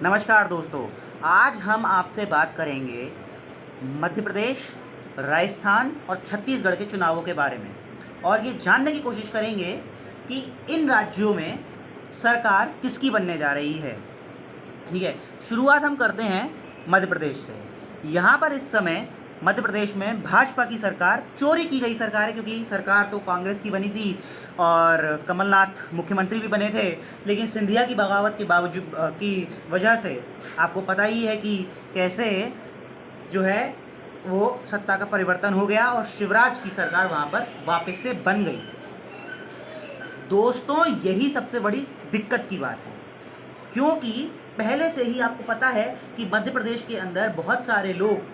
नमस्कार दोस्तों, आज हम आपसे बात करेंगे मध्य प्रदेश, राजस्थान और छत्तीसगढ़ के चुनावों के बारे में और ये जानने की कोशिश करेंगे कि इन राज्यों में सरकार किसकी बनने जा रही है। ठीक है, शुरुआत हम करते हैं मध्य प्रदेश से। यहाँ पर इस समय मध्य प्रदेश में भाजपा की सरकार, चोरी की गई सरकार है क्योंकि सरकार तो कांग्रेस की बनी थी और कमलनाथ मुख्यमंत्री भी बने थे, लेकिन सिंधिया की बगावत के बावजूद की वजह से आपको पता ही है कि कैसे जो है वो सत्ता का परिवर्तन हो गया और शिवराज की सरकार वहाँ पर वापस से बन गई। दोस्तों, यही सबसे बड़ी दिक्कत की बात है क्योंकि पहले से ही आपको पता है कि मध्य प्रदेश के अंदर बहुत सारे लोग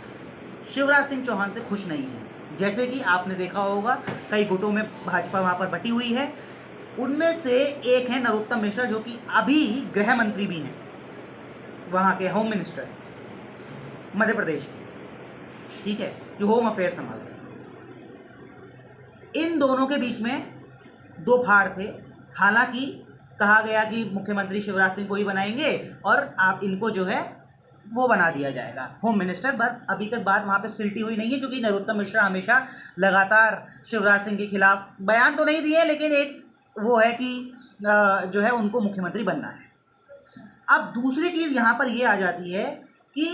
शिवराज सिंह चौहान से खुश नहीं हैं। जैसे कि आपने देखा होगा कई गुटों में भाजपा वहाँ पर बटी हुई है। उनमें से एक है नरोत्तम मिश्रा, जो कि अभी गृह मंत्री भी हैं, वहाँ के होम मिनिस्टर मध्य प्रदेश के, ठीक है, जो होम अफेयर संभालते हैं। इन दोनों के बीच में दो फाड़ थे। हालांकि कहा गया कि मुख्यमंत्री शिवराज सिंह को ही बनाएंगे और आप इनको जो है वो बना दिया जाएगा होम मिनिस्टर, पर अभी तक बात वहाँ पे सिलटी हुई नहीं है क्योंकि नरोत्तम मिश्रा हमेशा लगातार शिवराज सिंह के खिलाफ बयान तो नहीं दिए, लेकिन एक वो है कि जो है उनको मुख्यमंत्री बनना है। अब दूसरी चीज़ यहाँ पर ये आ जाती है कि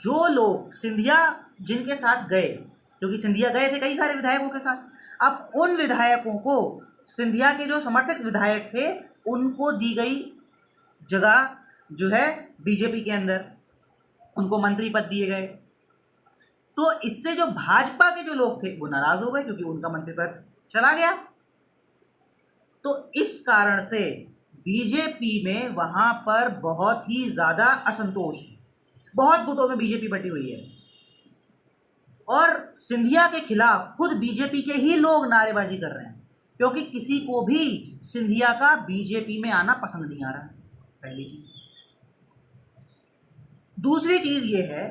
जो लोग सिंधिया जिनके साथ गए, क्योंकि सिंधिया गए थे कई सारे विधायकों के साथ, अब उन विधायकों को, सिंधिया के जो समर्थक विधायक थे, उनको दी गई जगह जो है बीजेपी के अंदर, उनको मंत्री पद दिए गए। तो इससे जो भाजपा के जो लोग थे वो नाराज हो गए क्योंकि उनका मंत्री पद चला गया। तो इस कारण से बीजेपी में वहां पर बहुत ही ज्यादा असंतोष है। बहुत गुटों में बीजेपी बटी हुई है और सिंधिया के खिलाफ खुद बीजेपी के ही लोग नारेबाजी कर रहे हैं क्योंकि किसी को भी सिंधिया का बीजेपी में आना पसंद नहीं आ रहा। पहली चीज। दूसरी चीज ये है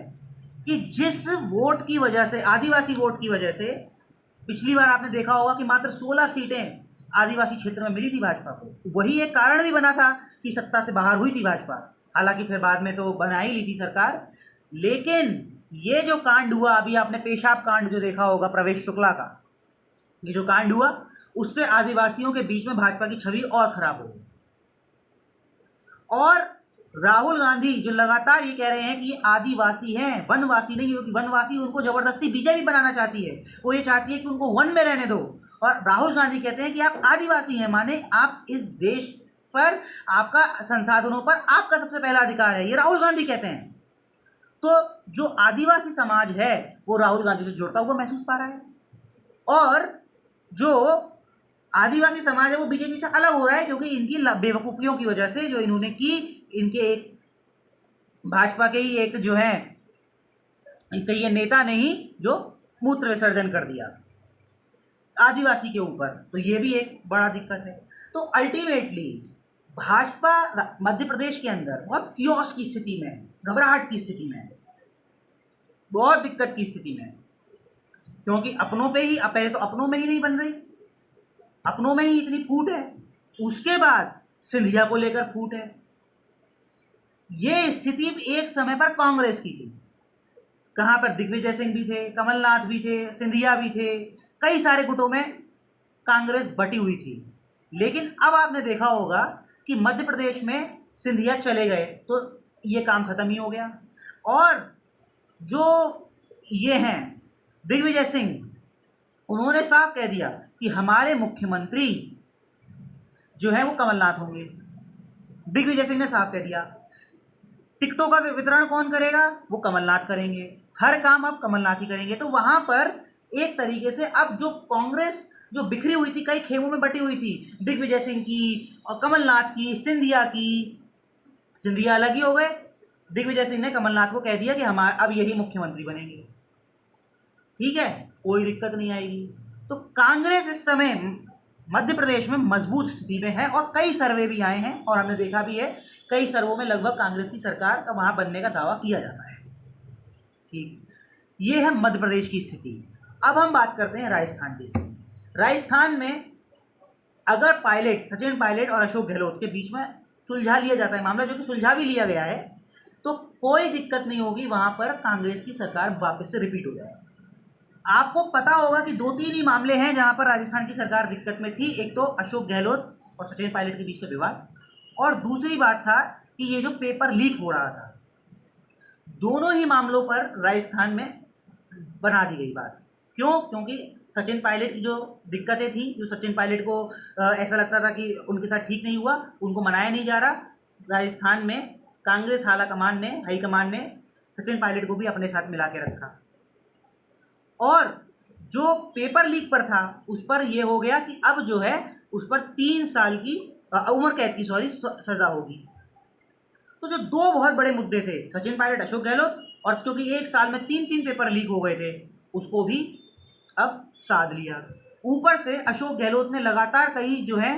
कि जिस वोट की वजह से, आदिवासी वोट की वजह से, पिछली बार आपने देखा होगा कि मात्र 16 सीटें आदिवासी क्षेत्र में मिली थी भाजपा को। वही एक कारण भी बना था कि सत्ता से बाहर हुई थी भाजपा। हालांकि फिर बाद में तो बना ही ली थी सरकार। लेकिन ये जो कांड हुआ, अभी आपने पेशाब कांड जो देखा होगा प्रवेश शुक्ला का, ये जो कांड हुआ उससे आदिवासियों के बीच में भाजपा की छवि और खराब हो गई। और राहुल गांधी जो लगातार ये कह रहे हैं कि ये आदिवासी हैं, वनवासी नहीं, क्योंकि वनवासी उनको जबरदस्ती बीजेपी बनाना चाहती है। वो ये चाहती है कि उनको वन में रहने दो, और राहुल गांधी कहते हैं कि आप आदिवासी हैं, माने आप इस देश पर, आपका संसाधनों पर आपका सबसे पहला अधिकार है। ये राहुल गांधी कहते हैं। तो जो आदिवासी समाज है वो राहुल गांधी से जुड़ता हुआ महसूस पा रहा है और जो आदिवासी समाज है वो बीजेपी से अलग हो रहा है क्योंकि इनकी बेवकूफियों की वजह से जो इन्होंने की, इनके एक भाजपा के ही एक जो है ये नेता ने ही जो मूत्र विसर्जन कर दिया आदिवासी के ऊपर, तो ये भी एक बड़ा दिक्कत है। तो अल्टीमेटली भाजपा मध्य प्रदेश के अंदर बहुत क्योस की स्थिति में, घबराहट की स्थिति में, बहुत दिक्कत की स्थिति में, क्योंकि अपनों पे ही, पहले तो अपनों में ही नहीं बन रही, अपनों में ही इतनी फूट है, उसके बाद सिंधिया को लेकर फूट है। ये स्थिति एक समय पर कांग्रेस की थी। कहां पर दिग्विजय सिंह भी थे, कमलनाथ भी थे, सिंधिया भी थे, कई सारे गुटों में कांग्रेस बटी हुई थी। लेकिन अब आपने देखा होगा कि मध्य प्रदेश में सिंधिया चले गए तो ये काम खत्म ही हो गया। और जो ये हैं दिग्विजय सिंह, उन्होंने साफ कह दिया कि हमारे मुख्यमंत्री जो है वो कमलनाथ होंगे। दिग्विजय सिंह ने साफ कह दिया टिकटों का वितरण कौन करेगा, वो कमलनाथ करेंगे, हर काम अब कमलनाथ ही करेंगे। तो वहां पर एक तरीके से अब जो कांग्रेस जो बिखरी हुई थी, कई खेमों में बटी हुई थी, दिग्विजय सिंह की और कमलनाथ की, सिंधिया की, सिंधिया अलग ही हो गए। दिग्विजय सिंह ने कमलनाथ को कह दिया कि हम अब यही मुख्यमंत्री बनेंगे। ठीक है, कोई दिक्कत नहीं आएगी। तो कांग्रेस इस समय मध्य प्रदेश में मजबूत स्थिति में है और कई सर्वे भी आए हैं और हमने देखा भी है, कई सर्वों में लगभग कांग्रेस की सरकार का वहां बनने का दावा किया जाता है। ठीक, ये है मध्य प्रदेश की स्थिति। अब हम बात करते हैं राजस्थान की स्थिति। राजस्थान में अगर पायलट, सचिन पायलट और अशोक गहलोत के बीच में सुलझा लिया जाता है मामला, जो कि सुलझा भी लिया गया है, तो कोई दिक्कत नहीं होगी, वहाँ पर कांग्रेस की सरकार वापस से रिपीट हो जाए। आपको पता होगा कि 2-3 ही मामले हैं जहाँ पर राजस्थान की सरकार दिक्कत में थी। एक तो अशोक गहलोत और सचिन पायलट के बीच का विवाद, और दूसरी बात था कि ये जो पेपर लीक हो रहा था। दोनों ही मामलों पर राजस्थान में बना दी गई बात। क्यों? क्योंकि सचिन पायलट की जो दिक्कतें थी, जो सचिन पायलट को ऐसा लगता था कि उनके साथ ठीक नहीं हुआ, उनको मनाया नहीं जा रहा। राजस्थान में कांग्रेस हाईकमान ने सचिन पायलट को भी अपने साथ मिला के रखा, और जो पेपर लीक पर था उस पर यह हो गया कि अब जो है उस पर 3 साल की उम्र कैद की सजा होगी। तो जो दो बहुत बड़े मुद्दे थे, सचिन पायलट, अशोक गहलोत, और क्योंकि एक साल में 3-3 पेपर लीक हो गए थे, उसको भी अब साध लिया। ऊपर से अशोक गहलोत ने लगातार कई जो है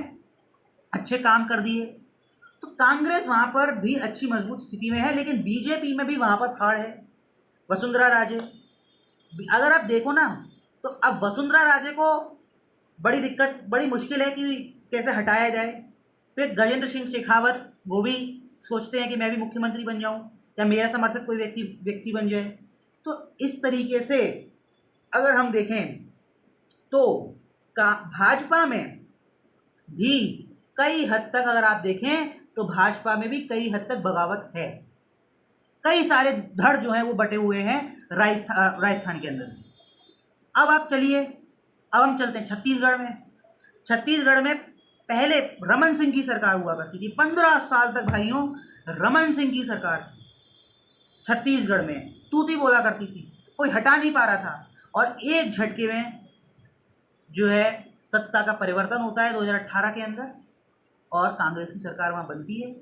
अच्छे काम कर दिए। तो कांग्रेस वहाँ पर भी अच्छी मजबूत स्थिति में है, लेकिन बीजेपी में भी वहाँ पर फाड़ है। वसुंधरा राजे, अगर आप देखो ना, तो अब वसुंधरा राजे को बड़ी मुश्किल है कि कैसे हटाया जाए। फिर गजेंद्र सिंह शेखावत, वो भी सोचते हैं कि मैं भी मुख्यमंत्री बन जाऊं या मेरा समर्थक कोई व्यक्ति बन जाए। तो इस तरीके से अगर हम देखें तो भाजपा में भी कई हद तक, अगर आप देखें तो भाजपा में भी कई हद तक बगावत है। कई सारे धड़ जो हैं वो बटे हुए हैं राजस्थान के अंदर। अब हम चलते हैं छत्तीसगढ़ में। छत्तीसगढ़ में पहले रमन सिंह की सरकार हुआ करती थी। 15 साल तक भाइयों रमन सिंह की सरकार थी छत्तीसगढ़ में, तूती बोला करती थी, कोई हटा नहीं पा रहा था। और एक झटके में जो है सत्ता का परिवर्तन होता है 2018 के अंदर, और कांग्रेस की सरकार वहाँ बनती है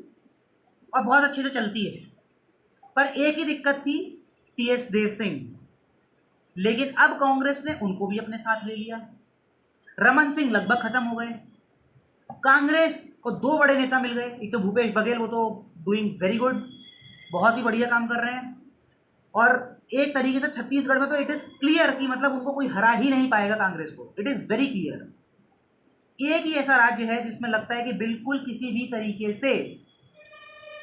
और बहुत अच्छे से चलती है। पर एक ही दिक्कत थी, टीएस देव सिंह, लेकिन अब कांग्रेस ने उनको भी अपने साथ ले लिया। रमन सिंह लगभग खत्म हो गए। कांग्रेस को 2 बड़े नेता मिल गए। एक तो भूपेश बघेल, वो तो डूइंग वेरी गुड, बहुत ही बढ़िया काम कर रहे हैं। और एक तरीके से छत्तीसगढ़ में तो इट इज़ क्लियर कि मतलब उनको कोई हरा ही नहीं पाएगा कांग्रेस को। It is very clear. एक ही ऐसा राज्य है जिसमें लगता है कि बिल्कुल किसी भी तरीके से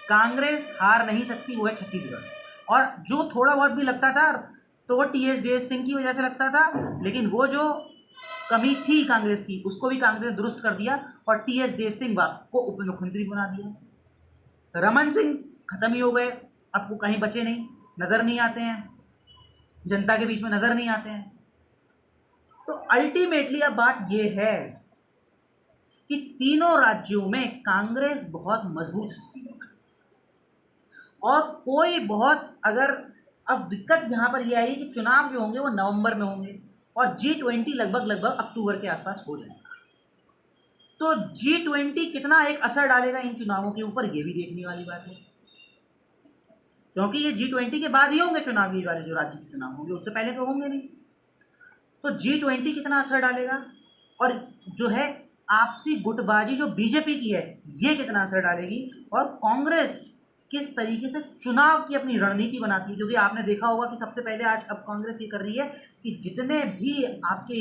कांग्रेस हार नहीं सकती, वो है छत्तीसगढ़। और जो थोड़ा बहुत भी लगता था तो वो टीएस देव सिंह की वजह से लगता था, लेकिन वो जो कमी थी कांग्रेस की उसको भी कांग्रेस ने दुरुस्त कर दिया और टीएस देव सिंह को उप मुख्यमंत्री बना दिया। रमन सिंह खत्म ही हो गए, अब वो कहीं बचे नहीं, नज़र नहीं आते हैं, जनता के बीच में नज़र नहीं आते हैं। तो अल्टीमेटली अब बात ये है कि तीनों राज्यों में कांग्रेस बहुत मजबूत स्थिति में है। और कोई बहुत, अगर अब दिक्कत यहाँ पर यह आई कि चुनाव जो होंगे वो नवंबर में होंगे और G20 लगभग अक्टूबर के आसपास हो जाएगा। तो G20 कितना एक असर डालेगा इन चुनावों के ऊपर, ये भी देखने वाली बात है, क्योंकि ये G20 के बाद ही होंगे चुनावी वाले जो राज्य के चुनाव होंगे, उससे पहले तो होंगे नहीं। तो G20 कितना असर डालेगा, और जो है आपसी गुटबाजी जो बीजेपी की है ये कितना असर डालेगी, और कांग्रेस किस तरीके से चुनाव की अपनी रणनीति बनाती है। क्योंकि आपने देखा होगा कि सबसे पहले आज अब कांग्रेस ये कर रही है कि जितने भी आपके